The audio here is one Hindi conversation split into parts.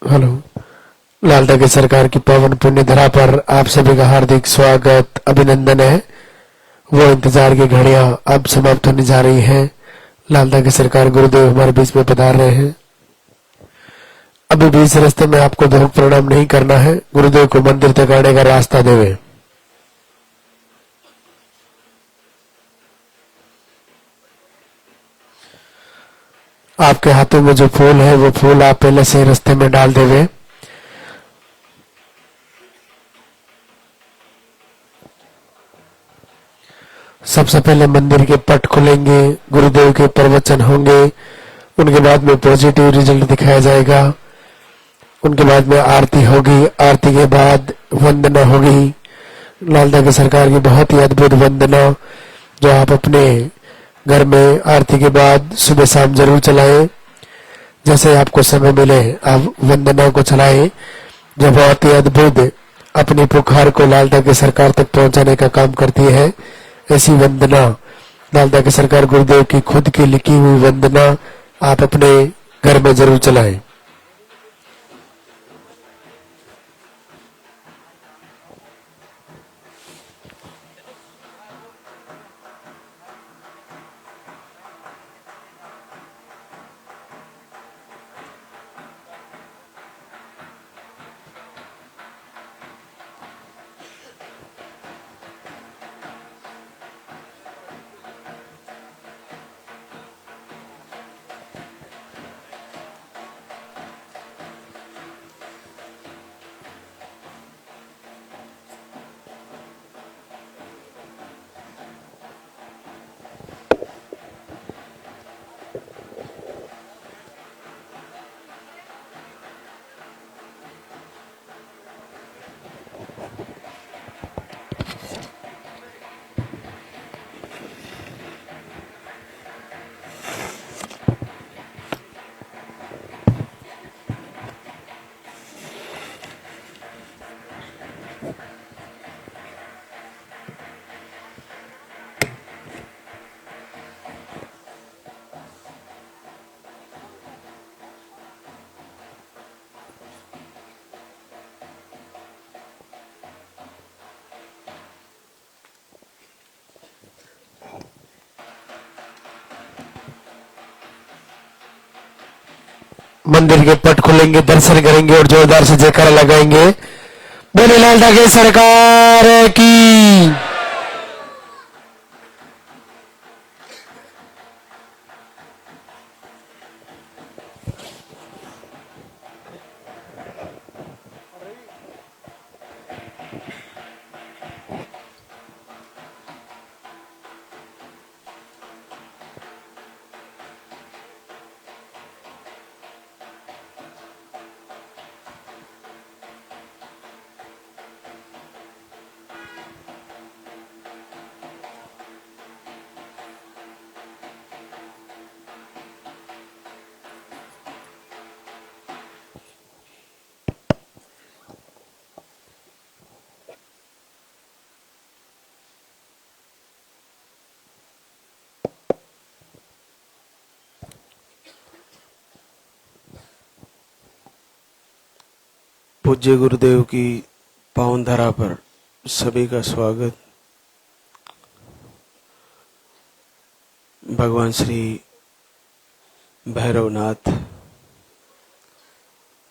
हेलो। लालटा की सरकार की पावन पुण्य धरा पर आप सभी का हार्दिक स्वागत अभिनंदन है। वो इंतजार की घड़ियां अब समाप्त होने जा रही हैं। लालटा की सरकार गुरुदेव हमारे बीच में पधार रहे हैं। अभी भी इस रास्ते में आपको धूप प्रणाम नहीं करना है। गुरुदेव को मंदिर तक आने का रास्ता देवे। आपके हाथों में जो फूल है वो फूल आप पहले से रास्ते में डाल देवे। सबसे पहले मंदिर के पट खुलेंगे, गुरुदेव के प्रवचन होंगे, उनके बाद में पॉजिटिव रिजल्ट दिखाया जाएगा। उनके बाद में आरती होगी, आरती के बाद वंदना होगी। लालटा की सरकार की बहुत ही अद्भुत वंदना जो आप अपने घर में आरती के बाद सुबह शाम जरूर चलाएं। जैसे आपको समय मिले आप वंदना को चलाएं, जो बहुत ही अद्भुत अपनी पुकार को लालटा की सरकार तक पहुंचाने का काम करती है। ऐसी वंदना लालटा की सरकार गुरुदेव की खुद की लिखी हुई वंदना आप अपने घर में जरूर चलाएं। मंदिर के पट खुलेंगे, दर्शन करेंगे और जोरदार से जयकारा लगाएंगे। बोले लालटा की सरकार की। पूज्य गुरुदेव की पावन धरा पर सभी का स्वागत। भगवान श्री भैरवनाथ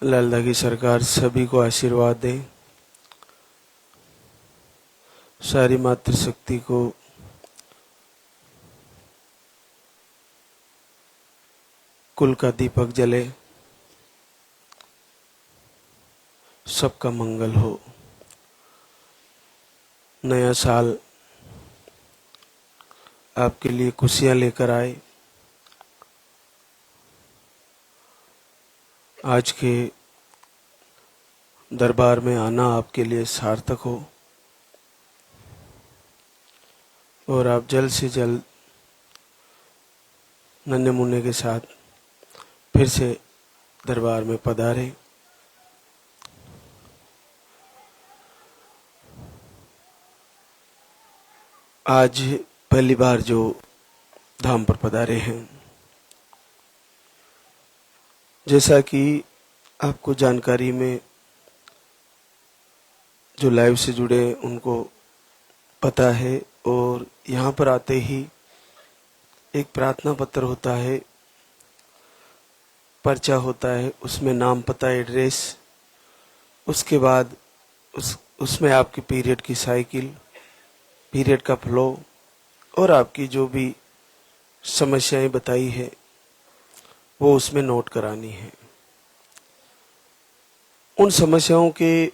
लालटा की सरकार सभी को आशीर्वाद दे। सारी मातृशक्ति को कुल का दीपक जले, सबका मंगल हो। नया साल आपके लिए खुशियां लेकर आए। आज के दरबार में आना आपके लिए सार्थक हो और आप जल्द से जल्द नन्हे मुन्ने के साथ फिर से दरबार में पधारें। आज पहली बार जो धाम पर पधारे हैं, जैसा कि आपको जानकारी में जो लाइव से जुड़े उनको पता है, और यहाँ पर आते ही एक प्रार्थना पत्र होता है, पर्चा होता है, उसमें नाम, पता, एड्रेस, उसके बाद उसमें आपकी पीरियड की साइकिल, पीरियड का फ्लो और आपकी जो भी समस्याएं बताई है वो उसमें नोट करानी है। उन समस्याओं के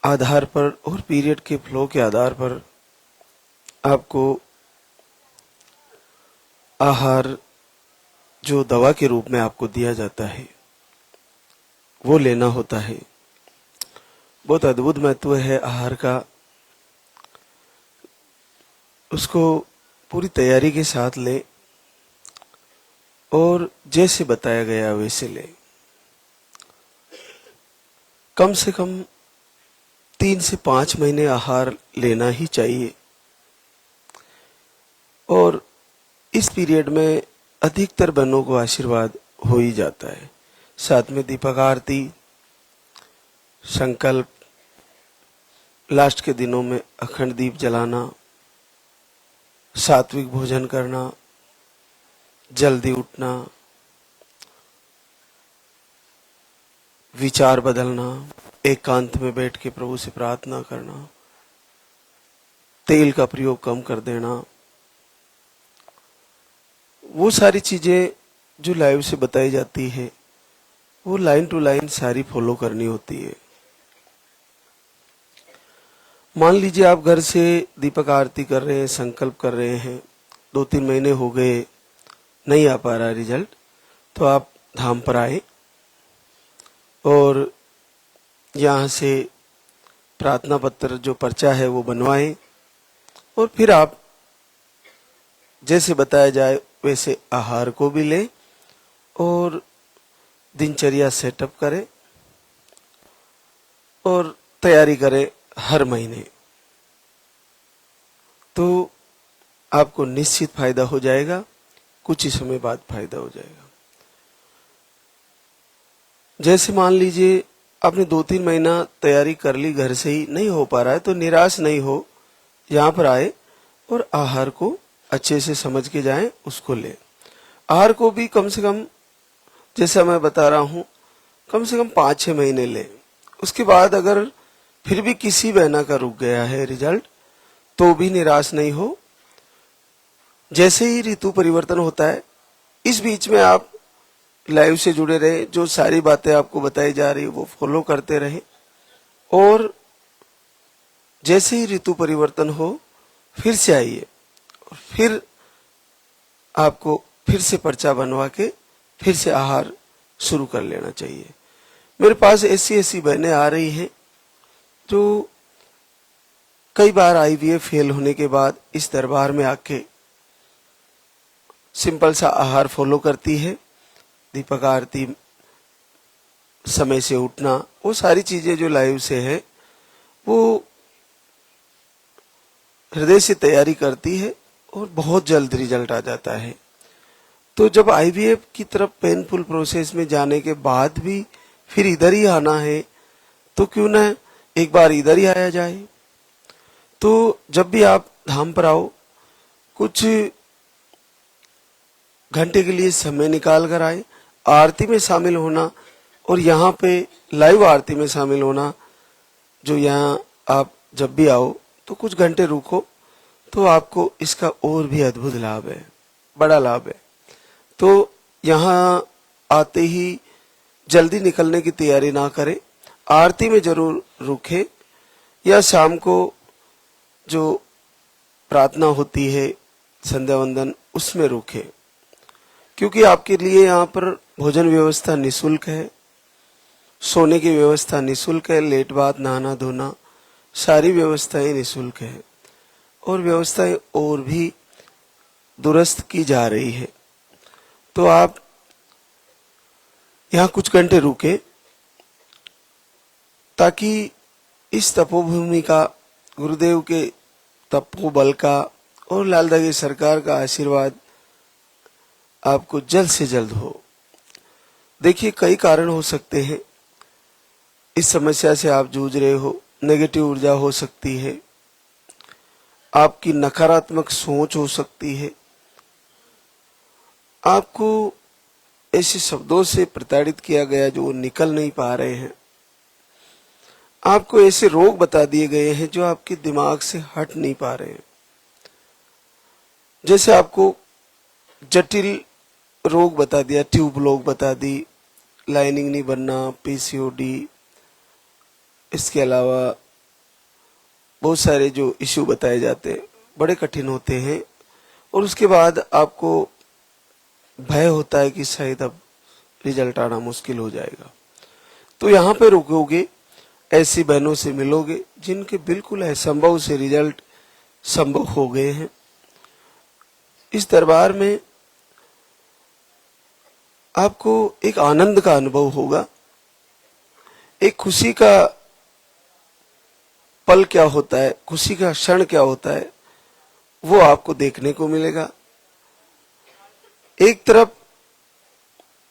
आधार पर और पीरियड के फ्लो के आधार पर आपको आहार जो दवा के रूप में आपको दिया जाता है वो लेना होता है। बहुत अद्भुत महत्व है आहार का। उसको पूरी तैयारी के साथ ले और जैसे बताया गया वैसे ले। कम से कम 3 से 5 महीने आहार लेना ही चाहिए, और इस पीरियड में अधिकतर बहनों को आशीर्वाद हो ही जाता है। साथ में दीपक आरती, संकल्प, लास्ट के दिनों में अखंड दीप जलाना, सात्विक भोजन करना, जल्दी उठना, विचार बदलना, एकांत में बैठ के प्रभु से प्रार्थना करना, तेल का प्रयोग कम कर देना, वो सारी चीजें जो लाइव से बताई जाती है वो लाइन टू लाइन सारी फॉलो करनी होती है। मान लीजिए आप घर से दीपक आरती कर रहे हैं, संकल्प कर रहे हैं, 2-3 महीने हो गए, नहीं आ पा रहा रिजल्ट, तो आप धाम पर आए और यहाँ से प्रार्थना पत्र जो पर्चा है वो बनवाएं, और फिर आप जैसे बताया जाए वैसे आहार को भी लें और दिनचर्या सेटअप करें और तैयारी करें हर महीने, तो आपको निश्चित फायदा हो जाएगा। कुछ ही समय बाद फायदा हो जाएगा। जैसे मान लीजिए आपने 2-3 महीना तैयारी कर ली, घर से ही नहीं हो पा रहा है, तो निराश नहीं हो, यहाँ पर आए और आहार को अच्छे से समझ के जाएं, उसको ले। आहार को भी कम से कम, जैसा मैं बता रहा हूं, कम से कम 5-6 महीने ले। उसके बाद अगर फिर भी किसी बहना का रुक गया है रिजल्ट, तो भी निराश नहीं हो। जैसे ही ऋतु परिवर्तन होता है, इस बीच में आप लाइव से जुड़े रहे, जो सारी बातें आपको बताई जा रही है वो फॉलो करते रहे, और जैसे ही ऋतु परिवर्तन हो फिर से आइए, फिर आपको फिर से पर्चा बनवा के फिर से आहार शुरू कर लेना चाहिए। मेरे पास ऐसी बहनें आ रही हैं जो कई बार आईवीएफ फेल होने के बाद इस दरबार में आके सिंपल सा आहार फॉलो करती है, दीपक आरती, समय से उठना, वो सारी चीजें जो लाइव से है वो हृदय से तैयारी करती है और बहुत जल्द रिजल्ट आ जाता है। तो जब आईवीएफ की तरफ पेनफुल प्रोसेस में जाने के बाद भी फिर इधर ही आना है, तो क्यों ना एक बार इधर ही आया जाए। तो जब भी आप धाम पर आओ, कुछ घंटे के लिए समय निकाल कर आए, आरती में शामिल होना और यहाँ पे लाइव आरती में शामिल होना। जो यहाँ आप जब भी आओ तो कुछ घंटे रुको, तो आपको इसका और भी अद्भुत लाभ है, बड़ा लाभ है। तो यहाँ आते ही जल्दी निकलने की तैयारी ना करें, आरती में जरूर रुके, या शाम को जो प्रार्थना होती है संध्या वंदन उसमें रुके, क्योंकि आपके लिए यहाँ पर भोजन व्यवस्था निःशुल्क है, सोने की व्यवस्था निःशुल्क है, लेट बाद नहाना धोना सारी व्यवस्थाएं निःशुल्क है, और व्यवस्थाएं और भी दुरुस्त की जा रही है। तो आप यहाँ कुछ घंटे रुके, ताकि इस तपोभूमि का, गुरुदेव के तपोबल का और लालदा की सरकार का आशीर्वाद आपको जल्द से जल्द हो। देखिए, कई कारण हो सकते हैं। इस समस्या से आप जूझ रहे हो, नेगेटिव ऊर्जा हो सकती है, आपकी नकारात्मक सोच हो सकती है, आपको ऐसे शब्दों से प्रताड़ित किया गया जो निकल नहीं पा रहे हैं, आपको ऐसे रोग बता दिए गए हैं जो आपके दिमाग से हट नहीं पा रहे हैं। जैसे आपको जटिल रोग बता दिया, ट्यूब रोग बता दी, लाइनिंग नहीं बनना, पीसीओडी, इसके अलावा बहुत सारे जो इश्यू बताए जाते हैं बड़े कठिन होते हैं, और उसके बाद आपको भय होता है कि शायद अब रिजल्ट आना मुश्किल हो जाएगा। तो यहाँ पे रुकोगे, ऐसी बहनों से मिलोगे जिनके बिल्कुल असंभव से रिजल्ट संभव हो गए हैं। इस दरबार में आपको एक आनंद का अनुभव होगा, एक खुशी का पल क्या होता है, खुशी का क्षण क्या होता है, वो आपको देखने को मिलेगा। एक तरफ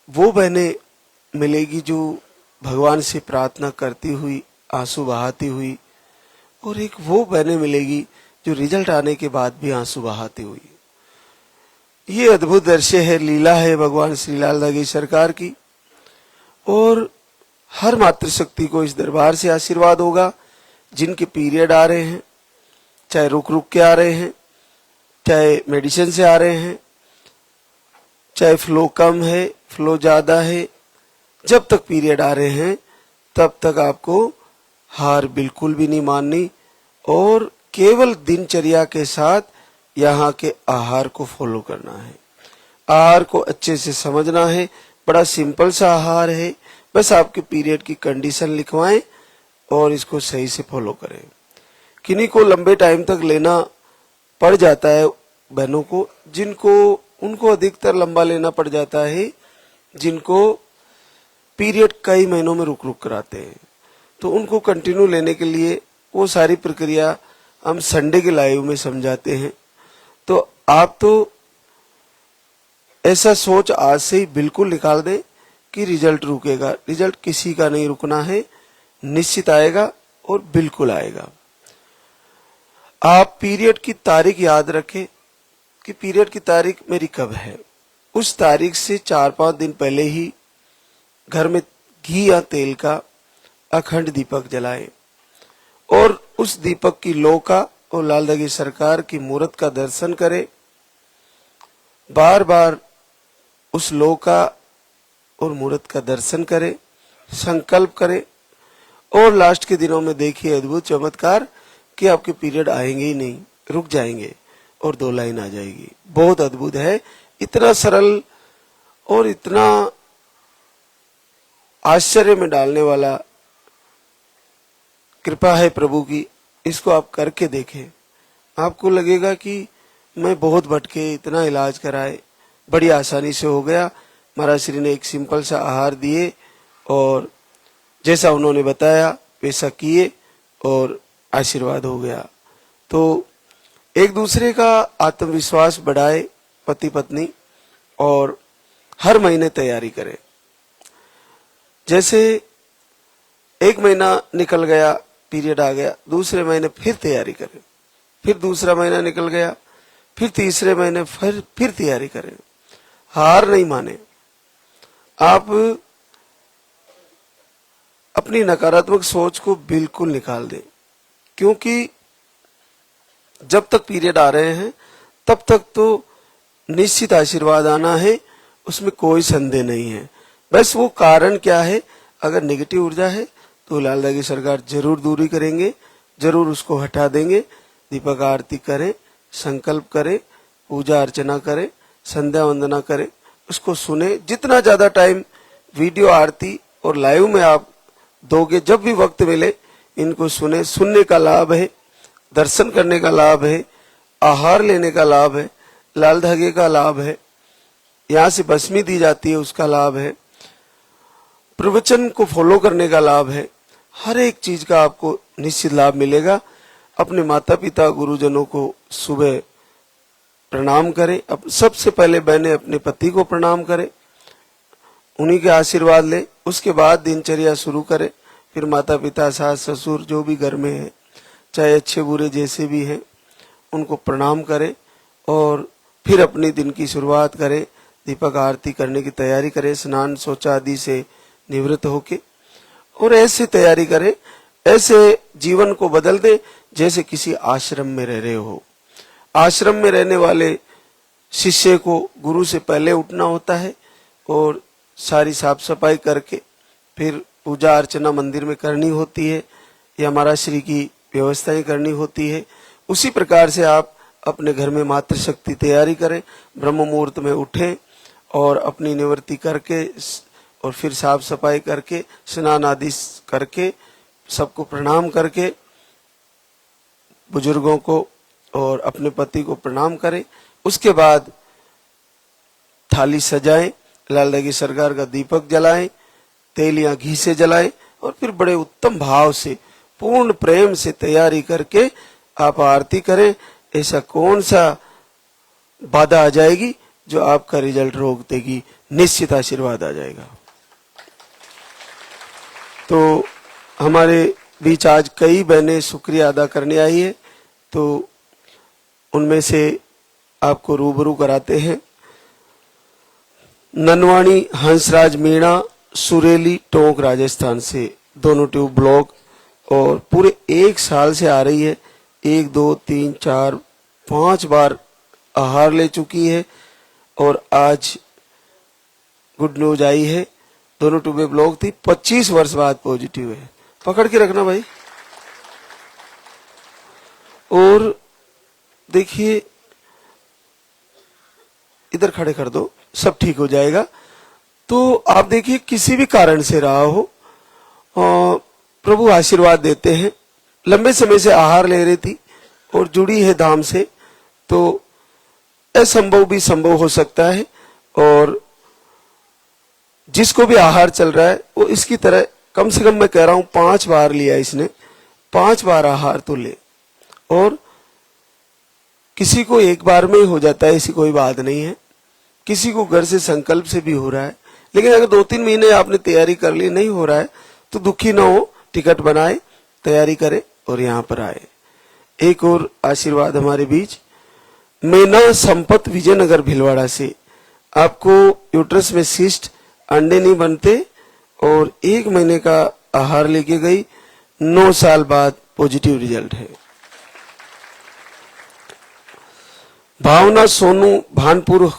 वो बहनें मिलेगी जो भगवान से प्रार्थना करती हुई, आंसू बहाती हुई, और एक वो बहनें मिलेगी जो रिजल्ट आने के बाद भी आंसू बहाती हुई। ये अद्भुत दृश्य है, लीला है भगवान श्री लाल धागी सरकार की, और हर मातृशक्ति को इस दरबार से आशीर्वाद होगा। जिनके पीरियड आ रहे हैं, चाहे रुक रुक के आ रहे हैं, चाहे मेडिसिन से आ रहे हैं, चाहे फ्लो कम है, फ्लो ज्यादा है, जब तक पीरियड आ रहे हैं तब तक आपको हार बिल्कुल भी नहीं माननी, और केवल दिनचर्या के साथ यहाँ के आहार को फॉलो करना है। आहार को अच्छे से समझना है, बड़ा सिंपल सा आहार है, बस आपके पीरियड की कंडीशन लिखवाएं और इसको सही से फॉलो करें। किन्हीं को लंबे टाइम तक लेना पड़ जाता है, बहनों को उनको अधिकतर लंबा लेना पड़ जाता है, जिनको पीरियड कई महीनों में रुक रुक कर आते हैं। तो उनको कंटिन्यू लेने के लिए वो सारी प्रक्रिया हम संडे के लाइव में समझाते हैं। तो आप तो ऐसा सोच आज से ही बिल्कुल निकाल दें कि रिजल्ट रुकेगा। रिजल्ट किसी का नहीं रुकना है, निश्चित आएगा और बिल्कुल आएगा। आप पीरियड की तारीख याद रखें कि पीरियड की तारीख मेरी कब है। उस तारीख से 4-5 दिन पहले ही घर में घी या तेल का अखंड दीपक जलाएं और उस दीपक की लौ का और लाल धागी सरकार की मूर्त का दर्शन करें। बार बार उस लौ का और मूर्त का दर्शन करें, संकल्प करें, और लास्ट के दिनों में देखिए अद्भुत चमत्कार कि आपके पीरियड आएंगे ही नहीं, रुक जाएंगे और 2 लाइन आ जाएगी। बहुत अद्भुत है, इतना सरल और इतना आश्चर्य में डालने वाला कृपा है प्रभु की। इसको आप करके देखें, आपको लगेगा कि मैं बहुत भटके, इतना इलाज कराए, बड़ी आसानी से हो गया। महाराज श्री ने एक सिंपल सा आहार दिए और जैसा उन्होंने बताया वैसा किए और आशीर्वाद हो गया। तो एक दूसरे का आत्मविश्वास बढ़ाए पति पत्नी, और हर महीने तैयारी करें। जैसे 1 महीना निकल गया, पीरियड आ गया, दूसरे महीने फिर तैयारी करें, फिर दूसरा महीना निकल गया, फिर तीसरे महीने फिर तैयारी करें। हार नहीं माने। आप अपनी नकारात्मक सोच को बिल्कुल निकाल दें, क्योंकि जब तक पीरियड आ रहे हैं तब तक तो निश्चित आशीर्वाद आना है, उसमें कोई संदेह नहीं है। बस वो कारण क्या है, अगर नेगेटिव ऊर्जा है तो लाल धागी सरकार जरूर दूरी करेंगे, जरूर उसको हटा देंगे। दीपक आरती करें, संकल्प करें, पूजा अर्चना करें, संध्या वंदना करें, उसको सुने। जितना ज्यादा टाइम वीडियो आरती और लाइव में आप दोगे, जब भी वक्त मिले इनको सुने। सुनने का लाभ है, दर्शन करने का लाभ है, आहार लेने का लाभ है, लाल धागे का लाभ है, यहाँ से भस्मी दी जाती है उसका लाभ है, प्रवचन को फॉलो करने का लाभ है। हर एक चीज का आपको निश्चित लाभ मिलेगा। अपने माता पिता गुरुजनों को सुबह प्रणाम करें। अब सबसे पहले बहनें अपने पति को प्रणाम करें, उन्हीं के आशीर्वाद ले। उसके बाद दिनचर्या शुरू करें। फिर माता पिता, सास ससुर जो भी घर में है, चाहे अच्छे बुरे जैसे भी हैं, उनको प्रणाम करें और फिर अपने दिन की शुरुआत करें। दीपक आरती करने की तैयारी करें, स्नान शौचा आदि से निवृत्त होके, और ऐसे तैयारी करें, ऐसे जीवन को बदल दे जैसे किसी आश्रम में रह रहे हो। आश्रम में रहने वाले शिष्य को गुरु से पहले उठना होता है और सारी साफ सफाई करके फिर पूजा अर्चना मंदिर में करनी होती है, या महाराज श्री की व्यवस्थाएं करनी होती है। उसी प्रकार से आप अपने घर में मातृशक्ति तैयारी करें, ब्रह्म मुहूर्त में उठें और अपनी निवृत्ति करके और फिर साफ सफाई करके स्नान आदि करके सबको प्रणाम करके बुजुर्गों को और अपने पति को प्रणाम करें। उसके बाद थाली सजाएं, लाल दगी सरकार का दीपक जलाएं, तेल या घी से जलाएं और फिर बड़े उत्तम भाव से पूर्ण प्रेम से तैयारी करके आप आरती करें। ऐसा कौन सा बाधा आ जाएगी जो आपका रिजल्ट रोक देगी? निश्चित आशीर्वाद आ जाएगा। तो हमारे बीच आज कई बहनें शुक्रिया अदा करने आई है, तो उनमें से आपको रूबरू कराते हैं। ननवाणी हंसराज मीणा, सुरेली टोंक राजस्थान से, दोनों ट्यूब ब्लॉक, और पूरे 1 साल से आ रही है। 1 2 3 4 5 बार आहार ले चुकी है और आज गुड न्यूज आई है। दोनों ट्यूबे ब्लॉक थी, 25 वर्ष बाद पॉजिटिव है। पकड़ के रखना भाई। और देखिए, इधर खड़े कर दो, सब ठीक हो जाएगा। तो आप देखिए, किसी भी कारण से रहा हो, प्रभु आशीर्वाद देते हैं। लंबे समय से आहार ले रही थी और जुड़ी है धाम से, तो असंभव भी संभव हो सकता है। और जिसको भी आहार चल रहा है वो इसकी तरह कम से कम मैं कह रहा हूं 5 बार लिया इसने, 5 बार आहार तो ले। और किसी को 1 बार में ही हो जाता है, ऐसी कोई बात नहीं है। किसी को घर से संकल्प से भी हो रहा है। लेकिन अगर 2-3 महीने आपने तैयारी कर ली, नहीं हो रहा है, तो दुखी ना हो, टिकट बनाए, तैयारी करे और यहाँ पर आए। एक और आशीर्वाद हमारे बीच, मेना संपत विजयनगर भिलवाड़ा से, आपको यूट्रस में सिस्ट, अंडे नहीं बनते और 1 महीने का आहार लेके गई, 9 साल बाद पॉजिटिव रिजल्ट है। भावना सोनू भानपुर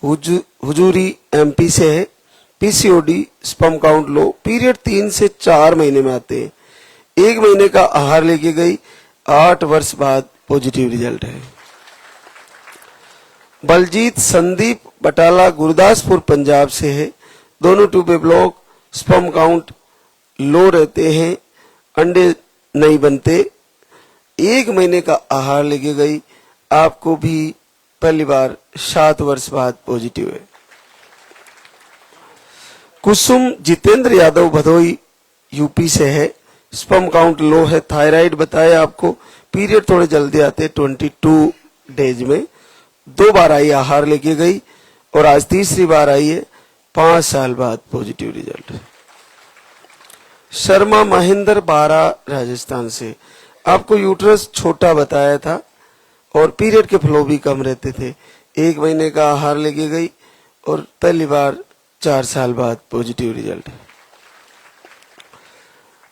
हुजूरी एमपी से है, PCOD, sperm count low, period 3 से 4 महीने में आते हैं। 1 महीने का आहार लेके गई, 8 वर्ष बाद पॉजिटिव रिजल्ट है। बलजीत संदीप बटाला गुरदासपुर पंजाब से है, दोनों ट्यूबे ब्लॉक, स्पर्म काउंट लो रहते हैं, अंडे नहीं बनते। 1 महीने का आहार लेके गई, आपको भी पहली बार 7 वर्ष बाद पॉजिटिव है। कुसुम जितेंद्र यादव भदोई यूपी से है, स्पर्म काउंट लो है, थायराइड बताया आपको, पीरियड थोड़े जल्दी आते 22 डेज में। 2 बार आई, आहार लेके गई और आज तीसरी बार आई है, 5 साल बाद पॉजिटिव रिजल्ट। शर्मा महेंद्र बारा राजस्थान से, आपको यूट्रस छोटा बताया था और पीरियड के फ्लो भी कम रहते थे। 1 महीने का आहार लेके गई और पहली बार 4 साल बाद पॉजिटिव रिजल्ट।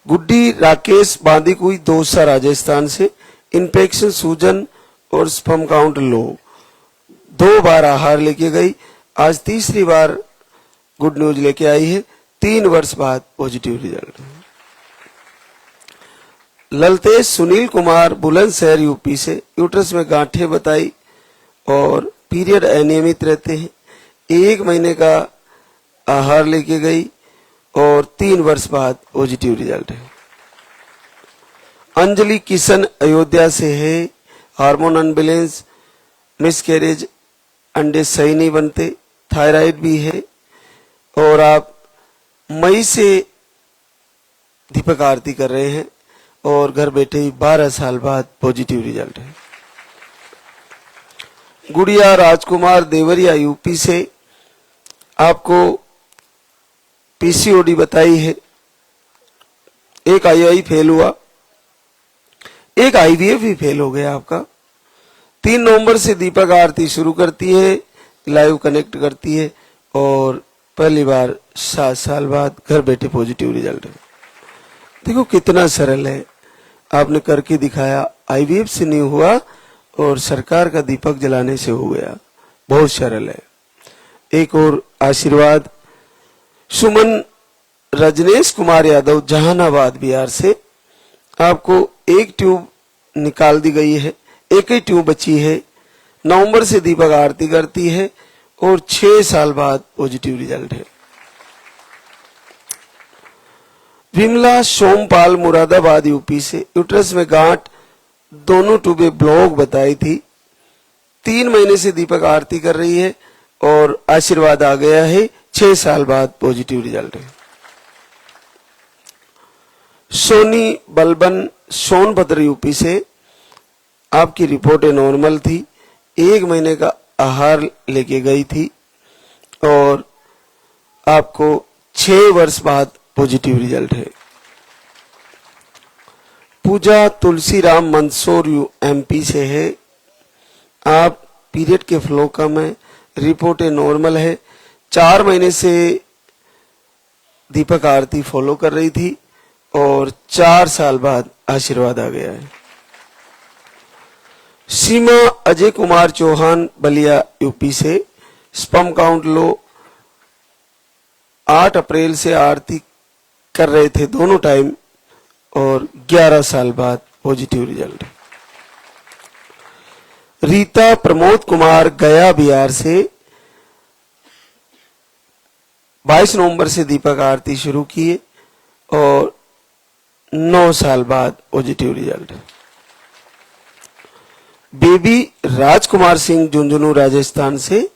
गुड्डी राकेश बांदीकुई दौसा राजस्थान से, इन्फेक्शन, सूजन और स्पर्म काउंट लो, 2 बार आहार लेके गई, आज तीसरी बार गुड न्यूज लेके आई है, 3 वर्ष बाद positive result. Laltesh Sunil Kumar Bulandshahr UP से, यूट्रस में गांठें बताई और पीरियड अनियमित रहते हैं। 1 महीने का आहार लेके गई और 3 वर्ष बाद पॉजिटिव रिजल्ट है। अंजलि किशन अयोध्या से है, हार्मोन अनबैलेंस, मिसकैरेज, अंडे सही नहीं बनते, थायराइड भी है और आप मई से दीपक आरती कर रहे हैं और घर बैठे ही 12 साल बाद पॉजिटिव रिजल्ट है। गुड़िया राजकुमार देवरिया यूपी से, आपको पीसीओडी बताई है, एक आईआई फेल हुआ, एक आईवीएफ भी फेल हो गया आपका। 3 नवंबर से दीपक आरती शुरू करती है, लाइव कनेक्ट करती है और पहली बार 7 साल बाद घर बैठे पॉजिटिव रिजल्ट है। देखो कितना सरल है, आपने करके दिखाया। आईवीएफ से नहीं हुआ और सरकार का दीपक जलाने से हो गया, बहुत सरल है। एक और आशीर्वाद, सुमन रजनेश कुमार यादव जहानाबाद बिहार से, आपको एक ट्यूब निकाल दी गई है, एक ही ट्यूब बची है। नवंबर से दीपक आरती करती है और 6 साल बाद पॉजिटिव रिजल्ट है। विमला सोमपाल मुरादाबाद यूपी से, यूट्रस में गांठ, दोनों ट्यूबें ब्लॉक बताई थी। 3 महीने से दीपक आरती कर रही है और आशीर्वाद आ गया है, 6 साल बाद पॉजिटिव रिजल्ट है। सोनी बलबन सोनभद्र यूपी से, आपकी रिपोर्टें नॉर्मल थी, 1 महीने का आहार लेके गई थी और आपको 6 वर्ष बाद पॉजिटिव रिजल्ट है। पूजा तुलसीराम मंदसौर एमपी से है, आप पीरियड के फ्लो कम है, रिपोर्टें नॉर्मल है, 4 महीने से दीपक आरती फॉलो कर रही थी और 4 साल बाद आशीर्वाद आ गया है। सीमा अजय कुमार चौहान बलिया यूपी से, स्पर्म काउंट लो, 8 अप्रैल से आरती कर रहे थे दोनों टाइम और 11 साल बाद पॉजिटिव रिजल्ट। रीता प्रमोद कुमार गया बिहार से, 22 नवंबर से दीपक आरती शुरू किए और 9 साल बाद पॉजिटिव रिजल्ट है। बेबी राजकुमार सिंह झुंझुनू राजस्थान से,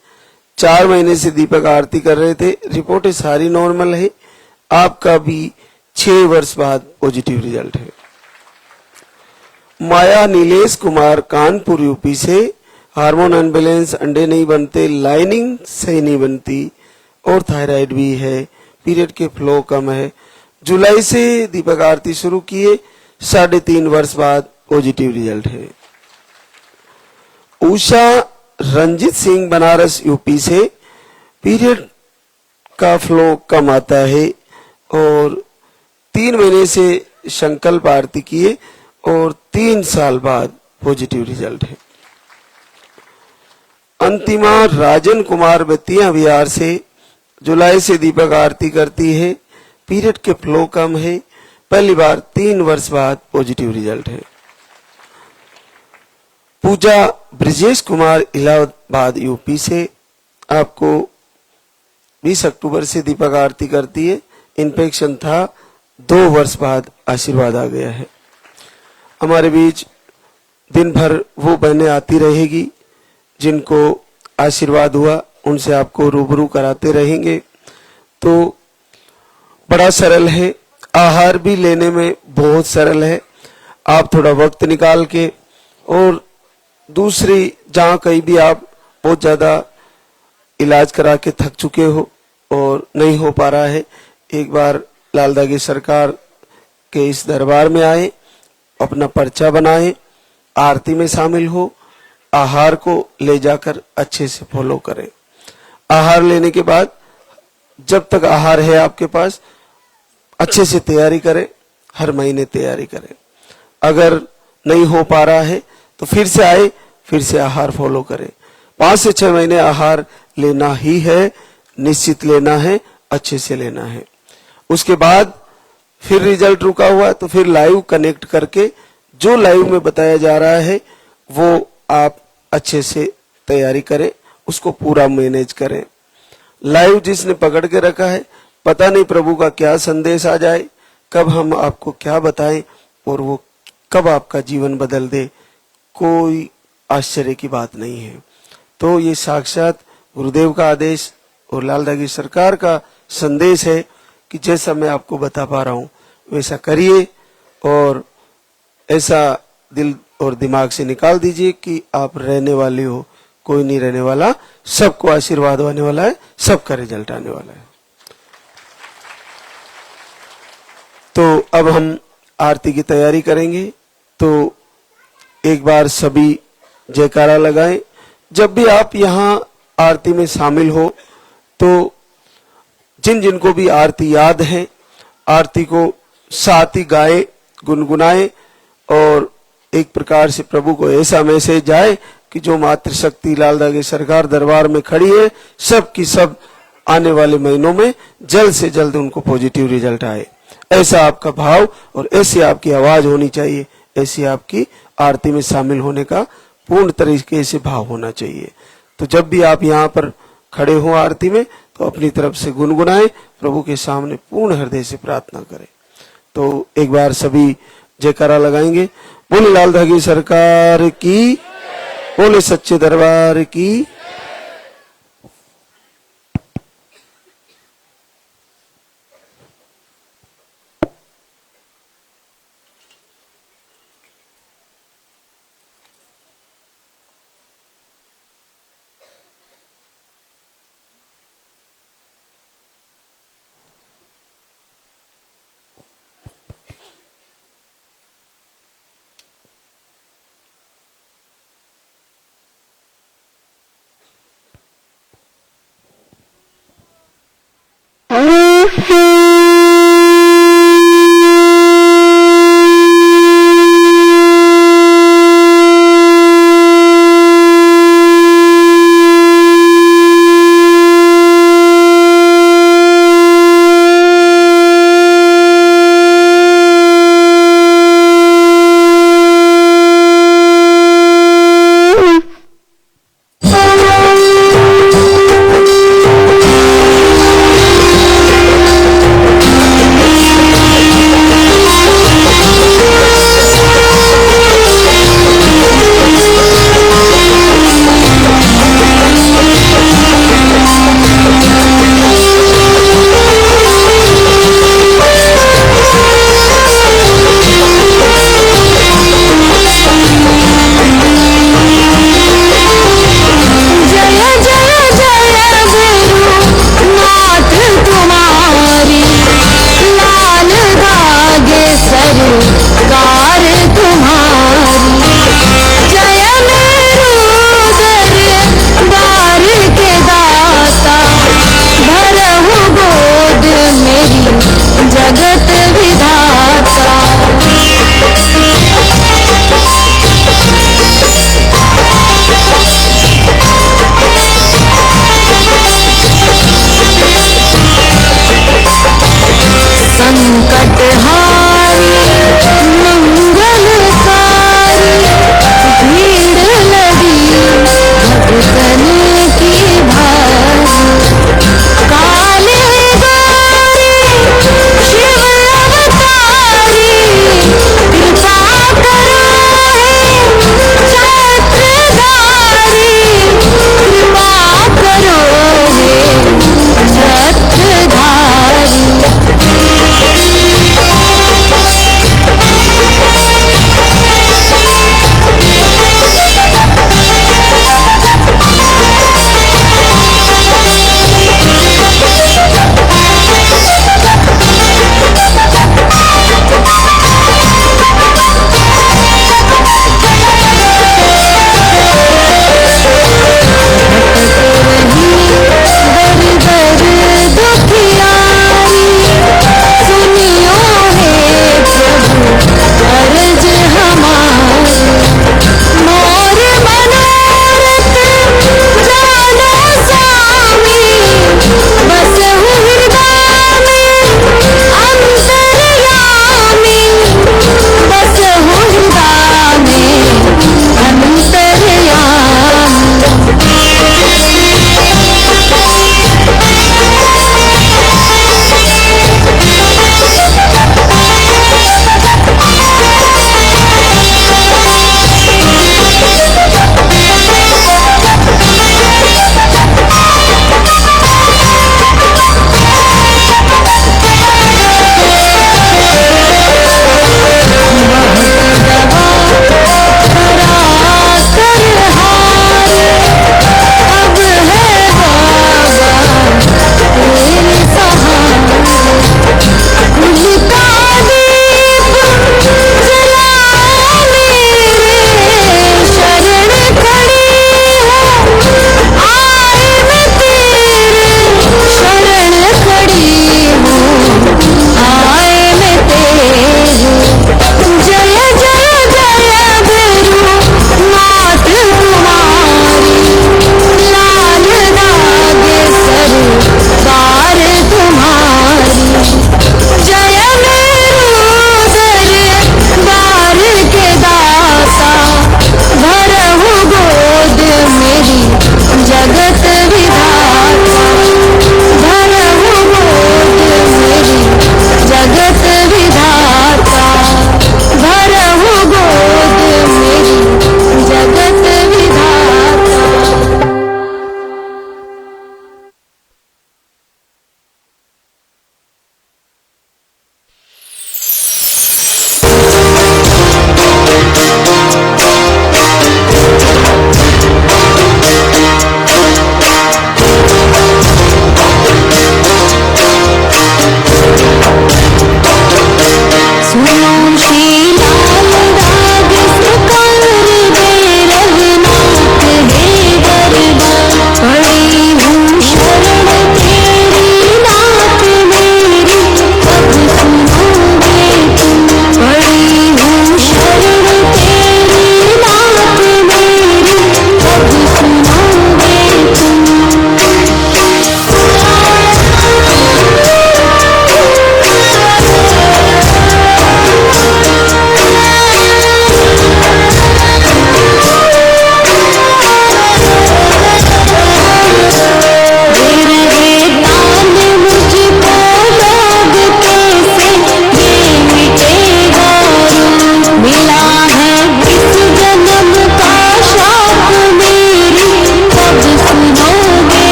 4 महीने से दीपक आरती कर रहे थे, रिपोर्टें सारी नॉर्मल है, आपका भी 6 वर्ष बाद पॉजिटिव रिजल्ट है। माया नीलेश कुमार कानपुर यूपी से, हार्मोन अनबैलेंस, अंडे नहीं बनते, लाइनिंग सही नहीं बनती और थायराइड भी है, पीरियड के फ्लो कम है, जुलाई से दीपक आरती शुरू किए, 3.5 वर्ष बाद पॉजिटिव रिजल्ट है। उषा रंजित सिंह बनारस यूपी से, पीरियड का फ्लो कम आता है और 3 महीने से संकल्प आरती किए और 3 साल बाद पॉजिटिव रिजल्ट है। अंतिमा राजन कुमार बतिया बिहार से, जुलाई से दीपक आरती करती है, पीरियड के फ्लो कम है, पहली बार 3 वर्ष बाद पॉजिटिव रिजल्ट है। पूजा ब्रिजेश कुमार इलाहाबाद यूपी से, आपको 20 अक्टूबर से दीपक आरती करती है, इन्फेक्शन था, 2 वर्ष बाद आशीर्वाद आ गया है। हमारे बीच दिन भर वो बहनें आती रहेगी जिनको आशीर्वाद हुआ, उनसे आपको रूबरू कराते रहेंगे। तो बड़ा सरल है, आहार भी लेने में बहुत सरल है। आप थोड़ा वक्त निकाल के, और दूसरी जहाँ कहीं भी आप बहुत ज्यादा इलाज करा के थक चुके हो और नहीं हो पा रहा है, एक बार लालदागी सरकार के इस दरबार में आए, अपना पर्चा बनाएं, आरती में शामिल हो, आहार को ले जाकर अच्छे से फॉलो करें। आहार लेने के बाद जब तक आहार है आपके पास, अच्छे से तैयारी करें, हर महीने तैयारी करें। अगर नहीं हो पा रहा है तो फिर से आए, फिर से आहार फॉलो करें। 5 से 6 महीने आहार लेना ही है, निश्चित लेना है, अच्छे से लेना है। उसके बाद फिर रिजल्ट रुका हुआ तो फिर लाइव कनेक्ट करके जो लाइव में बताया जा रहा है वो आप अच्छे से तैयारी करें, उसको पूरा मैनेज करें। लाइव जिसने पकड़ के रखा है, पता नहीं प्रभु का क्या संदेश आ जाए, कब हम आपको क्या बताएं और वो कब आपका जीवन बदल दे, कोई आश्चर्य की बात नहीं है। तो ये साक्षात गुरुदेव का आदेश और लालदागी सरकार का संदेश है कि जैसा मैं आपको बता पा रहा हूं वैसा करिए और ऐसा दिल और दिमाग से निकाल दीजिए कि आप रहने वाले हो, कोई नहीं रहने वाला, सबको आशीर्वाद होने वाला है, सबका रिजल्ट आने वाला है। तो अब हम आरती की तैयारी करेंगे। तो एक बार सभी जयकारा लगाएं। जब भी आप यहाँ आरती में शामिल हो तो जिन जिनको भी आरती याद है, आरती को साथ ही गाए, गुनगुनाए और एक प्रकार से प्रभु को ऐसा मैसेज जाए कि जो मातृशक्ति लालदा के सरकार दरबार में खड़ी है, सब की सब आने वाले महीनों में जल्द से जल्द उनको पॉजिटिव रिजल्ट आए। ऐसा आपका भाव और ऐसी आपकी आवाज होनी चाहिए, ऐसी आपकी आरती में शामिल होने का पूर्ण तरीके से भाव होना चाहिए। तो जब भी आप यहाँ पर खड़े हो आरती में तो अपनी तरफ से गुनगुनाएं, प्रभु के सामने पूर्ण हृदय से प्रार्थना करें। तो एक बार सभी जयकारा लगाएंगे। बोले लालदा की सरकार की, बोले सच्चे दरबार की। Mm-hmm.